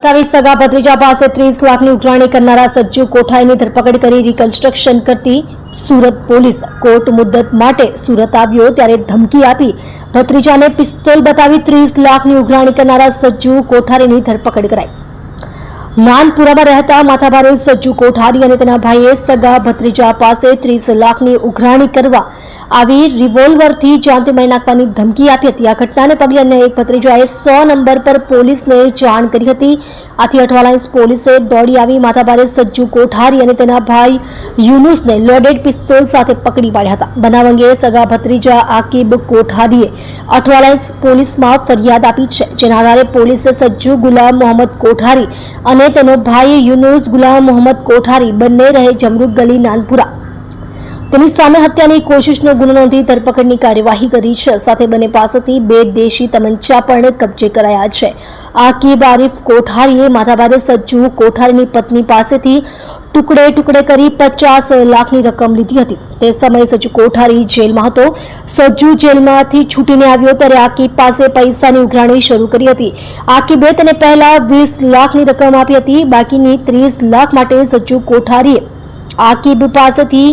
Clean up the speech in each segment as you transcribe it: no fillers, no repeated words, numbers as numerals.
તાવી સગા ભત્રીજા પાસે 30 લાખની ઉઘરાણી કરનારા સજ્જુ કોઠારીની ધરપકડ કરી રિકન્સ્ટ્રક્શન કરતી સુરત પોલીસ કોર્ટ મુદ્દત માટે સુરત આવ્યો ત્યારે ધમકી આપી ભત્રીજાને પિસ્તોલ બતાવી 30 લાખની ઉઘરાણી કરનારા સજ્જુ કોઠારીની ધરપકડ કરાઈ। નાનપુરામાં રહેતા માથાભારે સજ્જુ કોઠારી અને તેના ભાઈએ સગા ભત્રીજા પાસે 30 લાખની ઉઘરાણી કરવા આવી રિવોલ્વરથી જાનથી મારી નાખવાની ધમકી આપી હતી। આ ઘટનાને પગલે અન્ય એક ભત્રીજાએ 100 નંબર પર પોલીસને જાણ કરી હતી। આથી અઠવાલાઇન્સ પોલીસે દોડી આવી માથાભારે સજ્જુ કોઠારી અને તેના ભાઈ યુનુસને લોડેડ પિસ્તોલ સાથે પકડી પાડ્યા હતા। બનાવ અંગે સગા ભત્રીજા આકીબ કોઠારીએ અઠવાલાઇન્સ પોલીસમાં ફરિયાદ આપી છે, જેના આધારે પોલીસે સજ્જુ ગુલામ મોહમ્મદ કોઠારી અને તેનો ભાઈ યુનુસ ગુલામ મોહમ્મદ કોઠારી બંને રહે જમરૂક ગલી નાનપુરા તેની સામે હત્યાની કોશિશનો ગુનો નોંધી ધરપકડની કાર્યવાહી કરી છે। સાથે બંને પાસેથી 2 દેશી તમંચા પણ કબજે કરાયા છે। આકીબ આરીફ કોઠારીએ માથાભારે સજ્જુ કોઠારીની પત્ની પાસેથી ટુકડે ટુકડે કરી 50 લાખની રકમ લીધી હતી। તે સમયે સજ્જુ કોઠારી જેલમાં હતો। સજ્જુ જેલમાંથી છૂટીને આવ્યો ત્યારે આકીબ પાસે પૈસાની ઉઘરાણી શરૂ કરી હતી। આકીબે તેને પહેલા 20 લાખની રકમ આપી હતી। બાકીની 30 લાખ માટે સજ્જુ કોઠારીએ આકીબ પાસેથી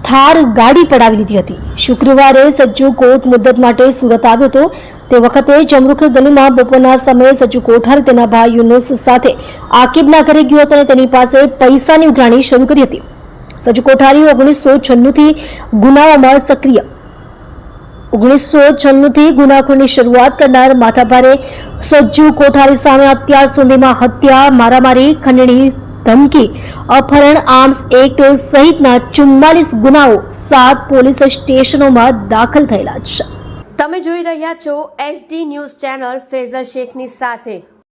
થાર ગાડી પડાવી લીધી હતી। શુક્રવારે સજ્જુ કોર્ટ મુદ્દત માટે સુરત આવ્યો હતો। તે વખતે જમરૂખ ગલીમાં બપોરના સમયે સજ્જુ કોઠારી તેના ભાઈ યુનુસ સાથે આકીબના ઘરે ગયો હતો અને તેની પાસે પૈસાની ઉઘરાણી શરૂ કરી હતી। સજ્જુ કોઠારી 1996થી ગુનાઓમાં સક્રિય 1996થી ગુનાખોરની શરૂઆત કરનાર માથાભારે સજ્જુ કોઠારી સામે અત્યાર સુધીમાં હત્યા, મારામારી, ખંડણી, ધમકી, અપહરણ, આર્મ્સ એક્ટ સહિતના 44 ગુનાઓ 7 પોલીસ સ્ટેશનોમાં દાખલ થયેલા છે। તમે જોઈ રહ્યા છો SD ન્યૂઝ ચેનલ ફેઝર શેખની સાથે।